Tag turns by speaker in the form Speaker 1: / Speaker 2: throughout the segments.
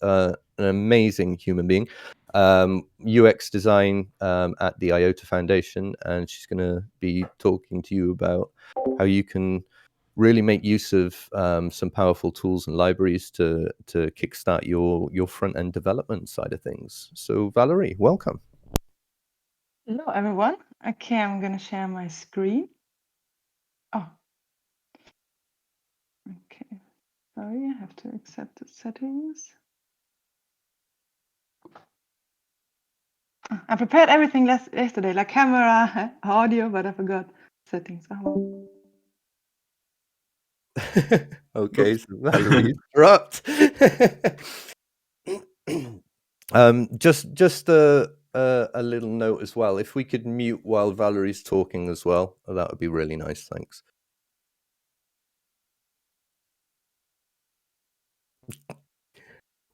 Speaker 1: an amazing human being, UX design at the IOTA Foundation, and she's going to be talking to you about how you can really make use of some powerful tools and libraries to kickstart your front-end development side of things. So Valerie, welcome.
Speaker 2: Hello, everyone. Okay, I'm going to share my screen. Oh, okay. Sorry, I have to accept the settings. I prepared everything yesterday, like camera, audio, but I forgot settings. Oh.
Speaker 1: Okay, so Valerie interrupt. Just a little note as well. If we could mute while Valerie's talking as well, that would be really nice. Thanks.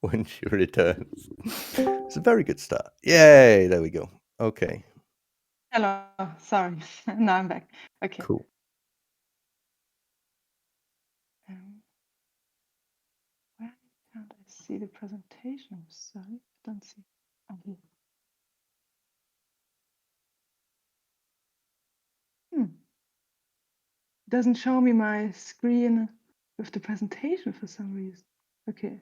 Speaker 1: When she returns. It's a very good start. Yay, there we go. Okay.
Speaker 2: Hello, sorry. Now I'm back. Okay.
Speaker 1: Cool.
Speaker 2: Where can't I see the presentation? I'm sorry, I don't see. Oh, here. Doesn't show me my screen with the presentation for some reason. Okay.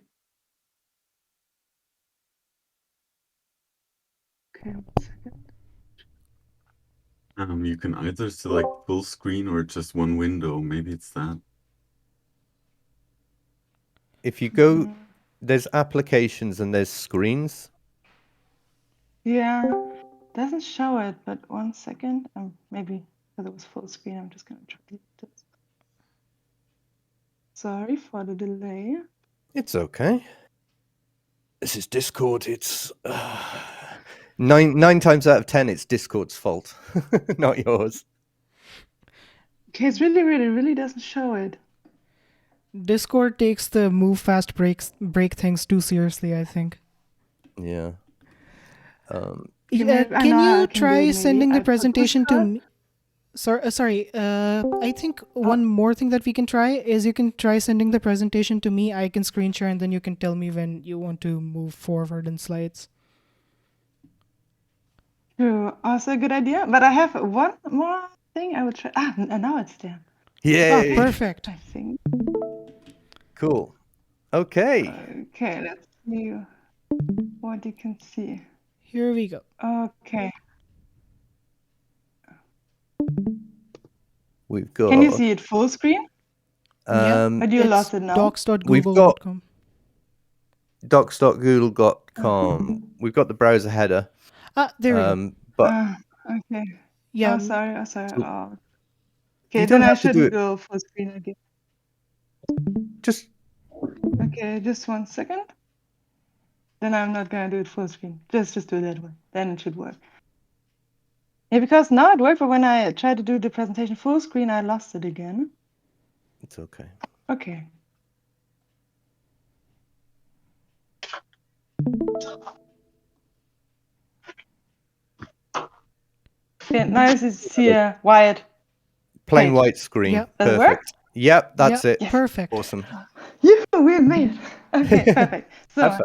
Speaker 2: Okay, 1 second.
Speaker 3: You can either select full screen or just one window. Maybe it's that.
Speaker 1: If you go, there's applications and there's screens.
Speaker 2: Yeah, doesn't show it, but 1 second. Maybe because it was full screen, I'm just going to try this. Sorry for the delay.
Speaker 1: It's okay. This is Discord. It's 9 times out of 10, it's Discord's fault, not yours.
Speaker 2: Okay, it's really doesn't show it.
Speaker 4: Discord takes the move fast break things too seriously, I think.
Speaker 1: Yeah.
Speaker 4: Can you try sending the presentation to me? Sorry. I think one more thing that we can try is you can try sending the presentation to me. I can screen share and then you can tell me when you want to move forward in slides.
Speaker 2: True. Also a good idea. But I have one more thing I would try. And now it's there.
Speaker 1: Yay!
Speaker 4: Oh, perfect.
Speaker 2: I think.
Speaker 1: Cool. Okay.
Speaker 2: Okay, let's see what you can see.
Speaker 4: Here we go.
Speaker 2: Okay.
Speaker 1: We've got.
Speaker 2: Can you see it full screen? But you lost it now.
Speaker 4: Docs.google.com.
Speaker 1: Docs.google.com. We've got the browser header.
Speaker 4: There we go.
Speaker 1: But
Speaker 2: okay.
Speaker 4: Yeah.
Speaker 2: Oh, sorry.
Speaker 1: So
Speaker 2: okay, then I should go full screen again.
Speaker 1: Just.
Speaker 2: Okay, just 1 second. Then I'm not gonna do it full screen. Just do that one. Then it should work. Yeah, because now it worked, but when I tried to do the presentation full screen, I lost it again.
Speaker 1: It's okay.
Speaker 2: Okay. Okay, now you see a white
Speaker 1: plain
Speaker 2: page.
Speaker 1: white screen.
Speaker 4: Yep.
Speaker 2: Does it work?
Speaker 1: Yep, that's it.
Speaker 2: Yes.
Speaker 4: Perfect.
Speaker 1: Awesome.
Speaker 2: We made it. Okay, perfect. So,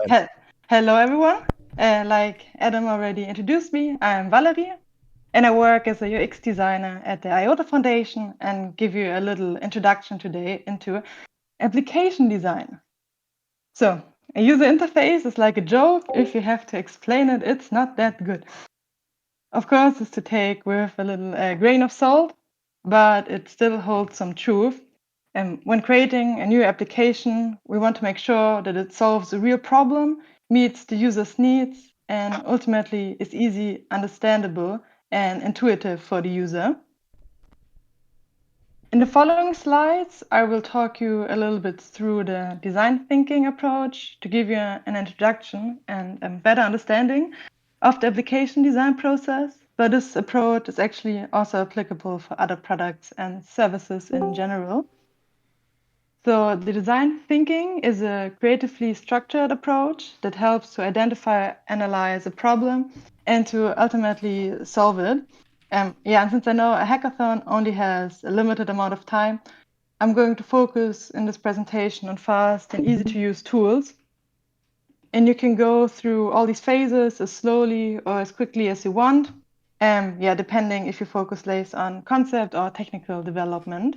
Speaker 2: hello everyone. Like Adam already introduced me, I'm Valerie, and I work as a UX designer at the IOTA Foundation and give you a little introduction today into application design. So, a user interface is like a joke. If you have to explain it, it's not that good. Of course, it's to take with a little grain of salt, but it still holds some truth. And when creating a new application, we want to make sure that it solves a real problem, meets the user's needs, and ultimately is easy, understandable, and intuitive for the user. In the following slides, I will talk you a little bit through the design thinking approach to give you an introduction and a better understanding of the application design process. But this approach is actually also applicable for other products and services in general. So the design thinking is a creatively structured approach that helps to identify, analyze a problem, and to ultimately solve it. And since I know a hackathon only has a limited amount of time, I'm going to focus in this presentation on fast and easy to use tools. And you can go through all these phases as slowly or as quickly as you want. Depending if your focus lays on concept or technical development.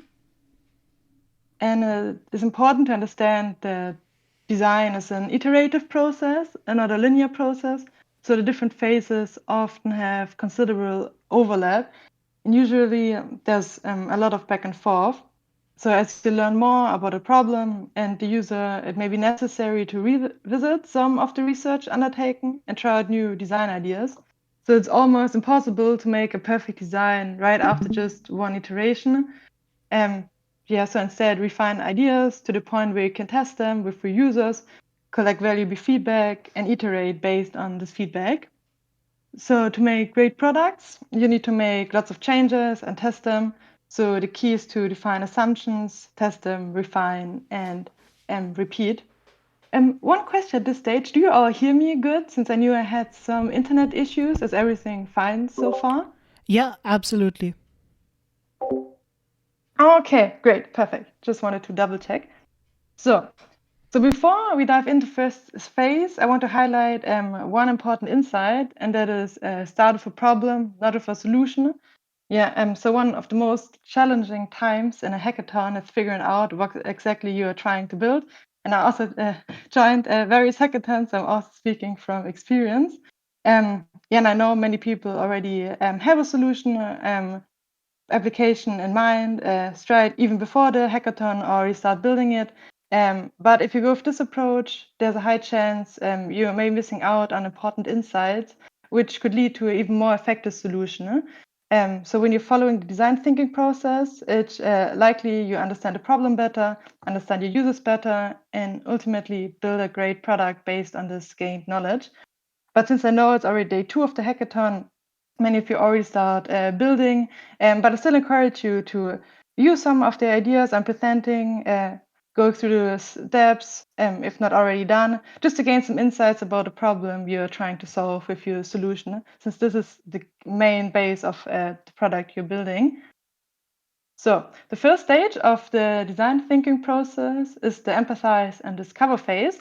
Speaker 2: And it's important to understand that design is an iterative process and not a linear process. So the different phases often have considerable overlap. And usually there's a lot of back and forth. So as you learn more about a problem and the user, it may be necessary to revisit some of the research undertaken and try out new design ideas. So it's almost impossible to make a perfect design right after just one iteration. So instead refine ideas to the point where you can test them with your users, collect valuable feedback, and iterate based on this feedback. So to make great products, you need to make lots of changes and test them. So the key is to define assumptions, test them, refine, and repeat. One question at this stage, do you all hear me good? Since I knew I had some internet issues. Is everything fine so far?
Speaker 4: Yeah, absolutely.
Speaker 2: Okay, great, perfect. Just wanted to double check. So before we dive into first phase, I want to highlight one important insight, and that is start with a problem, not with a solution. So one of the most challenging times in a hackathon is figuring out what exactly you are trying to build. And I also joined various hackathons, so I'm also speaking from experience. And I know many people already have a solution application in mind, straight even before the hackathon, or you start building it. But if you go with this approach, there's a high chance you may be missing out on important insights, which could lead to an even more effective solution. So when you're following the design thinking process, it's likely you understand the problem better, understand your users better, and ultimately build a great product based on this gained knowledge. But since I know it's already day 2 of the hackathon, many of you already start building, but I still encourage you to use some of the ideas I'm presenting, go through the steps, if not already done, just to gain some insights about the problem you're trying to solve with your solution, since this is the main base of the product you're building. So the first stage of the design thinking process is the empathize and discover phase.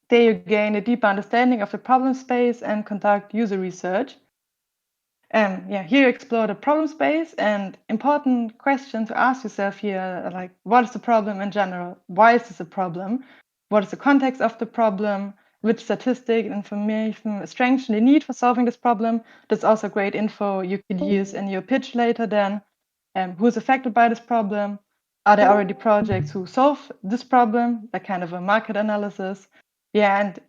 Speaker 2: There you gain a deeper understanding of the problem space and conduct user research. Here you explore the problem space, and important question to ask yourself here are like, what is the problem in general? Why is this a problem? What is the context of the problem? Which statistic information strengthens the need for solving this problem? That's also great info you could use in your pitch later then. Who is affected by this problem? Are there already projects who solve this problem? That kind of a market analysis. And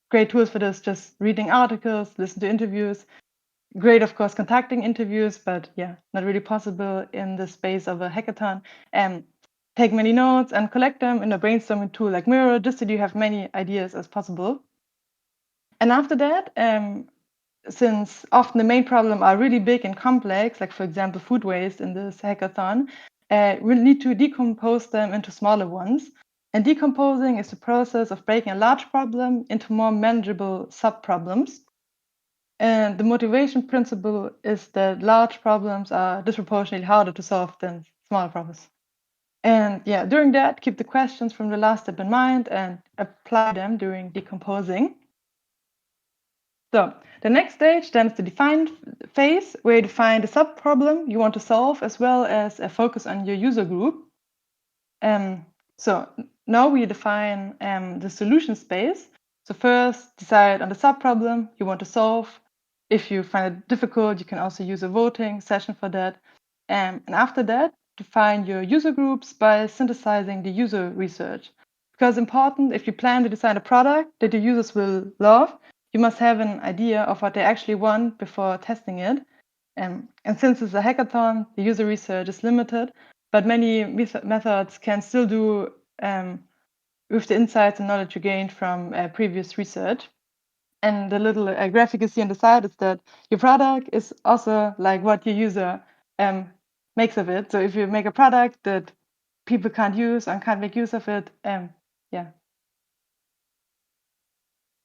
Speaker 2: great tools for this, just reading articles, listen to interviews. Great, of course, conducting interviews, but not really possible in the space of a hackathon. Take many notes and collect them in a brainstorming tool like Miro, just so you have many ideas as possible. And after that, since often the main problem are really big and complex, like for example, food waste in this hackathon, we'll need to decompose them into smaller ones. And decomposing is the process of breaking a large problem into more manageable sub-problems. And the motivation principle is that large problems are disproportionately harder to solve than small problems. And during that, keep the questions from the last step in mind and apply them during decomposing. So the next stage then is the define phase, where you define the sub-problem you want to solve, as well as a focus on your user group. So now we define the solution space. So first, decide on the sub-problem you want to solve. If you find it difficult, you can also use a voting session for that. And after that, define your user groups by synthesizing the user research. Because important, if you plan to design a product that your users will love, you must have an idea of what they actually want before testing it. And since it's a hackathon, the user research is limited, but many methods can still do with the insights and knowledge you gained from previous research. And the little graphic you see on the side is that your product is also like what your user makes of it. So if you make a product that people can't use and can't make use of it,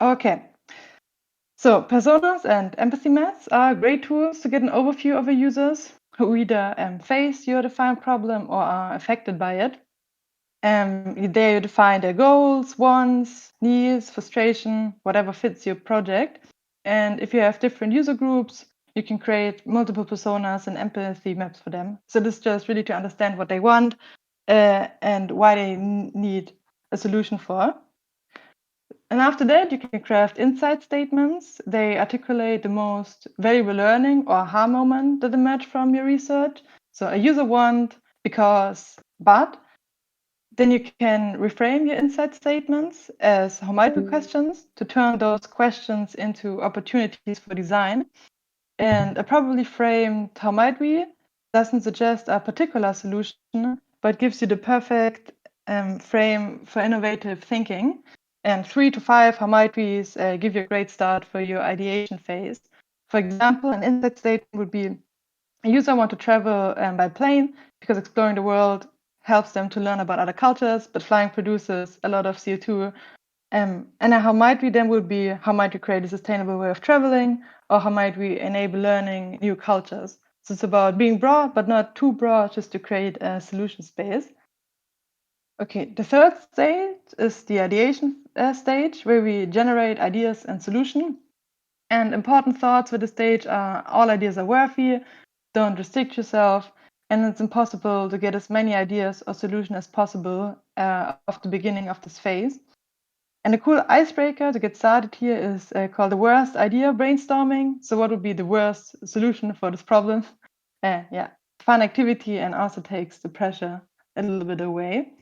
Speaker 2: Okay. So personas and empathy maps are great tools to get an overview of your users who either face your defined problem or are affected by it. There you define their goals, wants, needs, frustration, whatever fits your project. And if you have different user groups, you can create multiple personas and empathy maps for them. So this is just really to understand what they want and why they need a solution for. And after that, you can craft insight statements. They articulate the most valuable learning or aha moment that emerged from your research. So a user want because, but. Then you can reframe your insight statements as how might be questions to turn those questions into opportunities for design. And a properly framed how might we doesn't suggest a particular solution, but gives you the perfect frame for innovative thinking. And 3 to 5 how might we's give you a great start for your ideation phase. For example, an insight statement would be a user want to travel by plane because exploring the world helps them to learn about other cultures, but flying produces a lot of CO2. And how might we then would be, how might we create a sustainable way of traveling, or how might we enable learning new cultures? So it's about being broad, but not too broad, just to create a solution space. Okay, the third stage is the ideation stage, where we generate ideas and solution. And important thoughts for the stage are all ideas are worthy, don't restrict yourself, and it's impossible to get as many ideas or solutions as possible of the beginning of this phase. And a cool icebreaker to get started here is called the worst idea brainstorming. So what would be the worst solution for this problem? Yeah, fun activity and also takes the pressure a little bit away.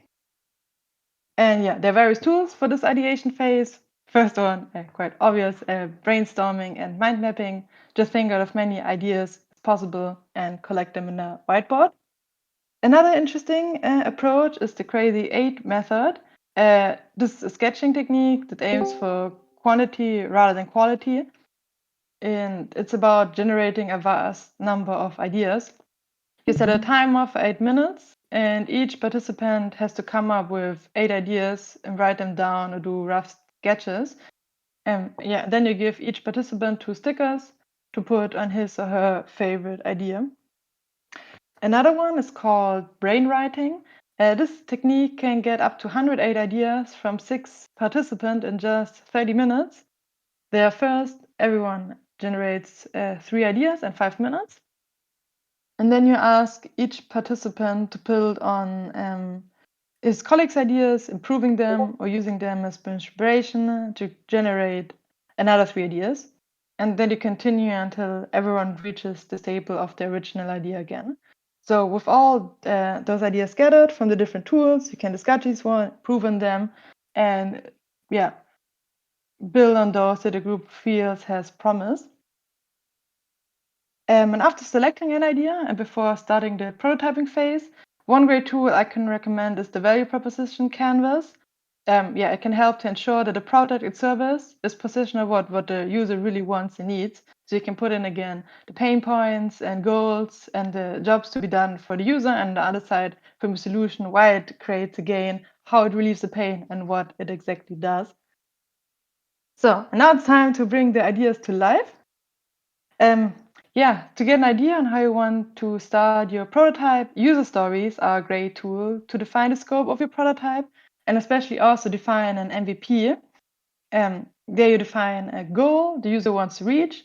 Speaker 2: And yeah, there are various tools for this ideation phase. First one, quite obvious, brainstorming and mind mapping. Just think out of many ideas as possible and collect them in a whiteboard. Another interesting approach is the Crazy 8 method. This is a sketching technique that aims for quantity rather than quality. And it's about generating a vast number of ideas. You set a timer for 8 minutes, and each participant has to come up with 8 ideas and write them down or do rough sketches. Yeah, then you give each participant 2 stickers to put on his or her favorite idea. Another one is called brainwriting. This technique can get up to 108 ideas from 6 participants in just 30 minutes. There first, everyone generates 3 ideas in 5 minutes. And then you ask each participant to build on his colleagues' ideas, improving them or using them as inspiration to generate another 3 ideas. And then you continue until everyone reaches the staple of the original idea again. So with all those ideas gathered from the different tools, you can discuss these one, improve on them, and yeah, build on those that the group feels has promised. And after selecting an idea and before starting the prototyping phase, one great tool I can recommend is the value proposition canvas. It can help to ensure that the product and service is positioned what the user really wants and needs. So you can put in again the pain points and goals and the jobs to be done for the user, and the other side from a solution, why it creates a gain, how it relieves the pain, and what it exactly does. So now it's time to bring the ideas to life. To get an idea on how you want to start your prototype, user stories are a great tool to define the scope of your prototype and especially also define an MVP. There you define a goal the user wants to reach,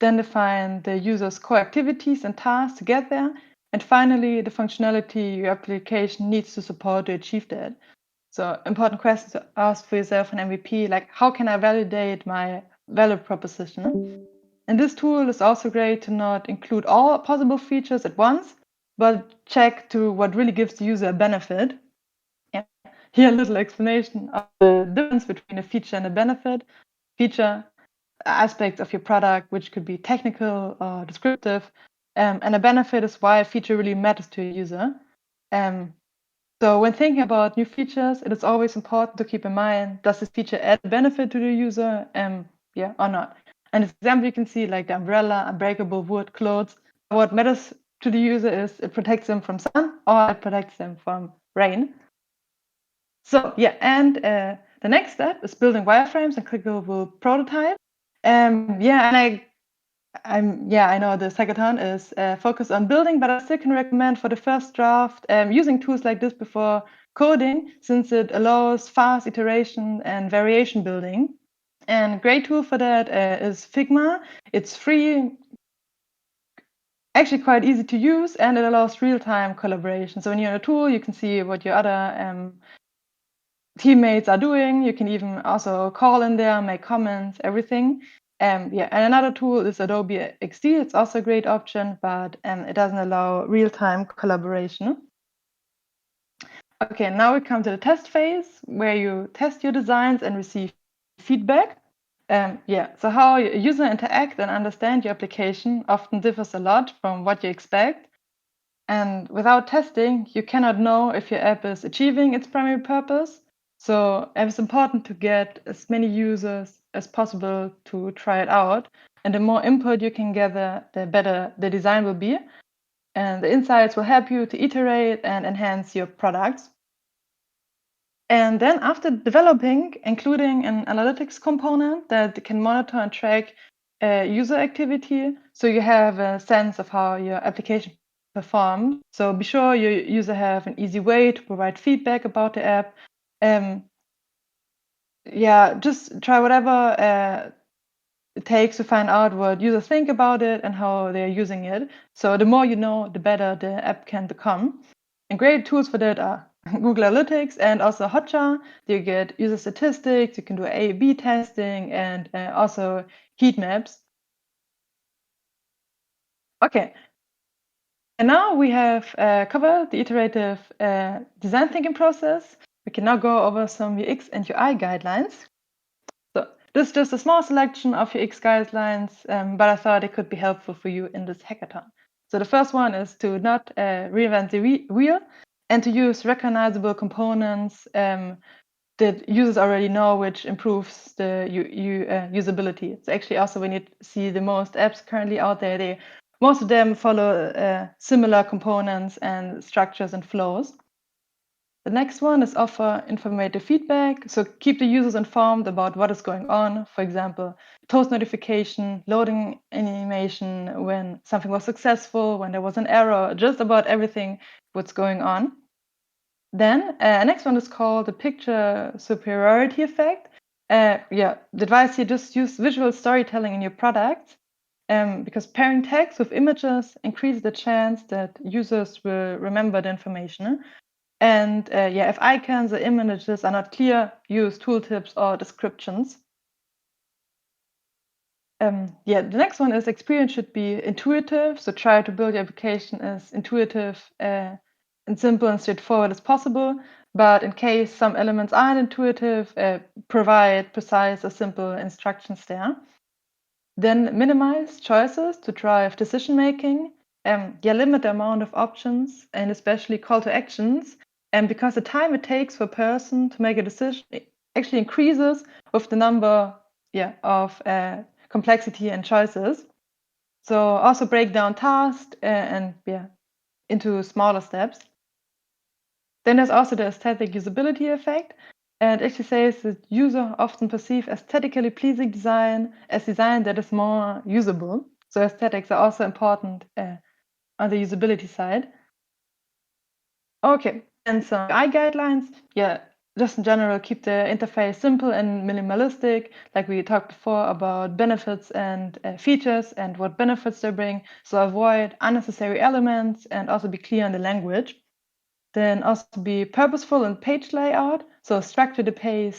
Speaker 2: then define the user's core activities and tasks to get there, and finally the functionality your application needs to support to achieve that. So important questions to ask for yourself an MVP, like how can I validate my value proposition? And this tool is also great to not include all possible features at once, but check to what really gives the user a benefit. Yeah. Here, a little explanation of the difference between a feature and a benefit. Feature aspects of your product, which could be technical or descriptive, and a benefit is why a feature really matters to a user. So when thinking about new features, it is always important to keep in mind, does this feature add benefit to the user, or not? An example you can see like the umbrella, unbreakable wood, clothes. What matters to the user is it protects them from sun or it protects them from rain. So and the next step is building wireframes and clickable prototype. I know the hackathon is focused on building, but I still can recommend for the first draft using tools like this before coding, since it allows fast iteration and variation building. And a great tool for that is Figma. It's free, actually quite easy to use, and it allows real-time collaboration. So when you're in a tool, you can see what your other teammates are doing. You can even also call in there, make comments, everything. And another tool is Adobe XD. It's also a great option, but it doesn't allow real-time collaboration. Okay, now we come to the test phase, where you test your designs and receive feedback. So how a user interact and understand your application often differs a lot from what you expect. And without testing, you cannot know if your app is achieving its primary purpose. So it's important to get as many users as possible to try it out. And the more input you can gather, the better the design will be. And the insights will help you to iterate and enhance your products. And then after developing, including an analytics component that can monitor and track user activity, so you have a sense of how your application performs. So be sure your user have an easy way to provide feedback about the app. Just try whatever it takes to find out what users think about it and how they're using it. So the more you know, the better the app can become. And great tools for that are Google Analytics and also Hotjar. You get user statistics, you can do A/B testing, and also heat maps. Okay. And now we have covered the iterative design thinking process. We can now go over some UX and UI guidelines. So this is just a small selection of UX guidelines, but I thought it could be helpful for you in this hackathon. So the first one is to not reinvent the wheel and to use recognizable components that users already know, which improves the usability. So actually also when you see the most apps currently out there, most of them follow similar components and structures and flows. The next one is offer informative feedback. So keep the users informed about what is going on. For example, toast notification, loading animation when something was successful, when there was an error, just about everything what's going on. Then next one is called the picture superiority effect. The advice here, just use visual storytelling in your product because pairing text with images increases the chance that users will remember the information. And if icons or images are not clear, use tooltips or descriptions. The next one is experience should be intuitive. So try to build your application as intuitive and simple and straightforward as possible. But in case some elements aren't intuitive, provide precise or simple instructions there. Then minimize choices to drive decision making. Limit the amount of options and especially call to actions. And because the time it takes for a person to make a decision actually increases with the number of complexity and choices. So also break down tasks into smaller steps. Then there's also the aesthetic usability effect. And it actually says that user often perceive aesthetically pleasing design as design that is more usable. So aesthetics are also important on the usability side. Okay, and some UI guidelines. Just in general, keep the interface simple and minimalistic, like we talked before about benefits and features and what benefits they bring. So avoid unnecessary elements and also be clear in the language. Then also be purposeful in page layout. So structure the page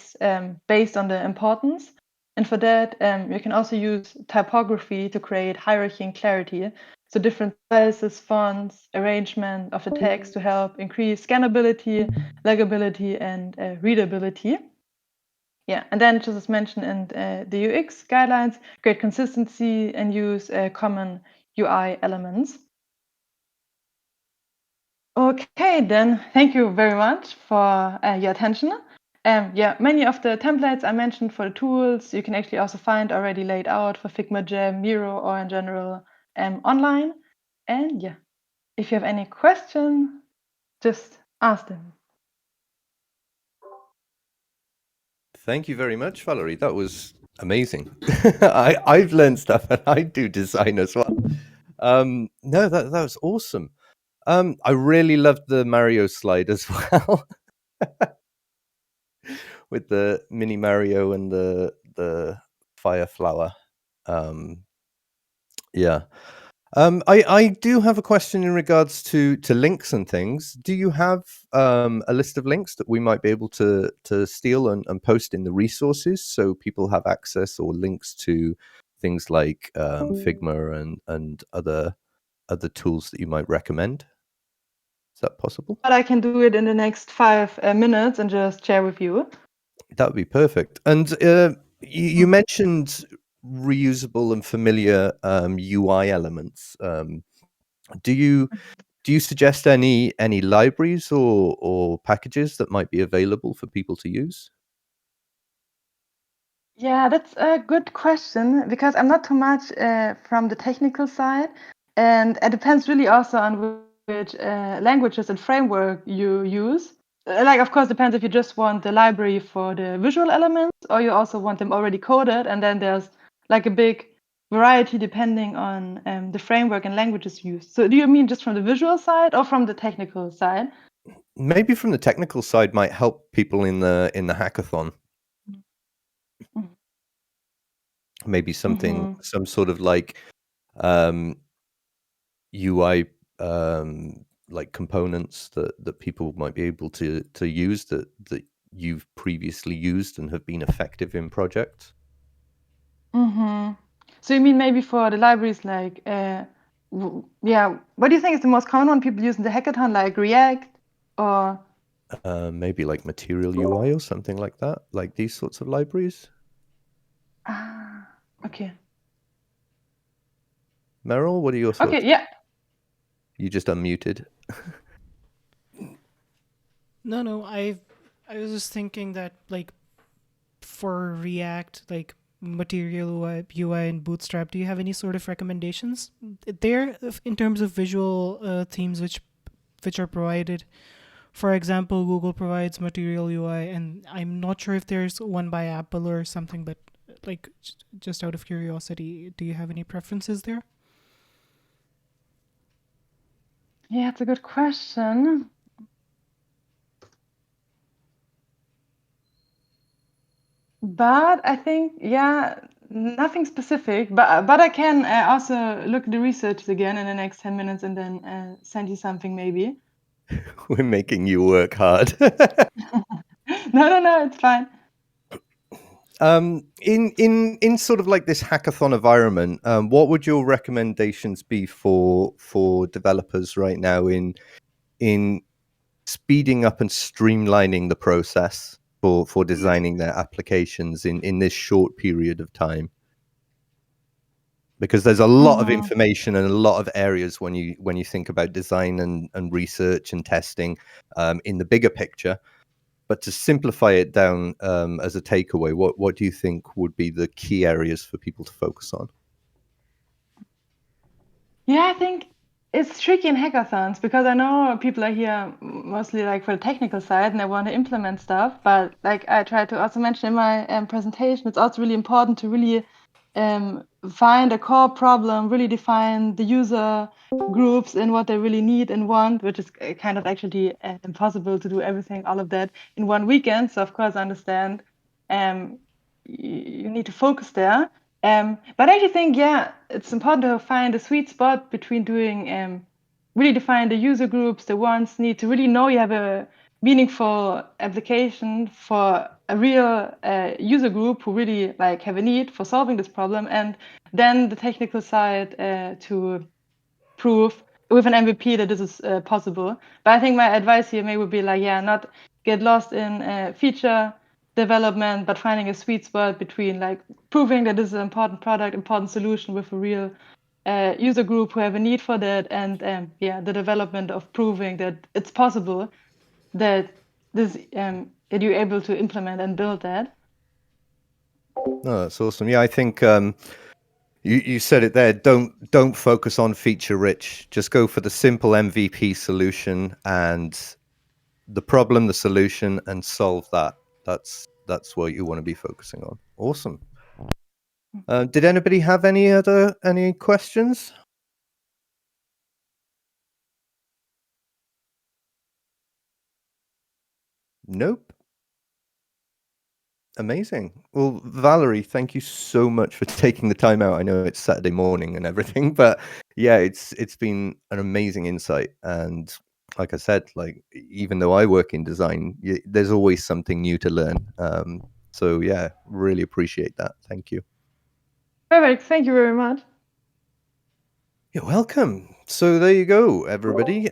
Speaker 2: based on the importance. And for that, you can also use typography to create hierarchy and clarity. So different sizes, fonts, arrangement of the text to help increase scannability, legibility, and readability. And then just as mentioned in the UX guidelines, create consistency and use common UI elements. Okay, then thank you very much for your attention. Many of the templates I mentioned for the tools, you can actually also find already laid out for Figma Jam, Miro, or in general online. And if you have any question, just ask them.
Speaker 1: Thank you very much, Valerie. That was amazing. I've learned stuff and I do design as well. No, that was awesome. I really loved the Mario slide as well. with the mini Mario and the fire flower. Yeah. I do have a question in regards to links and things. Do you have a list of links that we might be able to steal and post in the resources so people have access, or links to things like Figma and other tools that you might recommend? Is that possible?
Speaker 2: But I can do it in the next 5 minutes and just share with you.
Speaker 1: That would be perfect. And you mentioned reusable and familiar UI elements. Do you suggest any libraries or packages that might be available for people to use?
Speaker 2: Yeah, that's a good question, because I'm not too much from the technical side, and it depends really also on which languages and framework you use. Like, of course, depends if you just want the library for the visual elements, or you also want them already coded, and then there's like a big variety depending on the framework and languages used. So do you mean just from the visual side or from the technical side?
Speaker 1: Maybe from the technical side might help people in the hackathon.
Speaker 2: Mhm.
Speaker 1: Maybe something,
Speaker 2: Mhm.
Speaker 1: some sort of like UI like components that people might be able to use that you've previously used and have been effective in projects.
Speaker 2: Mm-hmm. So you mean maybe for the libraries like, yeah, what do you think is the most common one people use in the hackathon, like React or?
Speaker 1: Maybe like Material UI or something like that, like these sorts of libraries.
Speaker 2: Ah, okay.
Speaker 1: Meryl, what are your thoughts?
Speaker 2: Okay, yeah.
Speaker 1: You just unmuted.
Speaker 4: No, I was just thinking that, like, for React, like Material UI and Bootstrap, do you have any sort of recommendations there in terms of visual themes which are provided? For example, Google provides Material UI, and I'm not sure if there's one by Apple or something, but like just out of curiosity, do you have any preferences there?
Speaker 2: Yeah, it's a good question. But I think, yeah, nothing specific. But I can also look at the research again in the next 10 minutes and then send you something maybe.
Speaker 1: We're making you work hard.
Speaker 2: No, it's fine.
Speaker 1: In sort of like this hackathon environment, what would your recommendations be for developers right now in speeding up and streamlining the process for designing their applications in this short period of time? Because there's a lot of information and a lot of areas when you think about design and research and testing in the bigger picture. But to simplify it down as a takeaway, what do you think would be the key areas for people to focus on?
Speaker 2: Yeah, I think it's tricky in hackathons because I know people are here mostly like for the technical side and they want to implement stuff. But like I tried to also mention in my presentation, it's also really important to really find a core problem, really define the user groups and what they really need and want, which is kind of actually impossible to do everything, all of that in one weekend. So of course, I understand you need to focus there. But I actually think, yeah, it's important to find a sweet spot between doing really define the user groups, the ones need to really know you have a meaningful application for a real user group who really like have a need for solving this problem, and then the technical side to prove with an MVP that this is possible. But I think my advice here maybe would be like, yeah, not get lost in feature development, but finding a sweet spot between like proving that this is an important product, important solution with a real user group who have a need for that, and yeah, the development of proving that it's possible that this that you're able to implement and build that.
Speaker 1: No, that's awesome. Yeah, I think you said it there. Don't focus on feature rich. Just go for the simple MVP solution and the problem, the solution, and solve that. That's what you want to be focusing on. Awesome. Did anybody have any questions? Nope. Amazing. Well, Valerie, thank you so much for taking the time out. I know it's Saturday morning and everything, but yeah, it's been an amazing insight. And like I said, like even though I work in design, there's always something new to learn. So yeah, really appreciate that. Thank you.
Speaker 2: Perfect. Thank you very much.
Speaker 1: You're welcome. So there you go, everybody.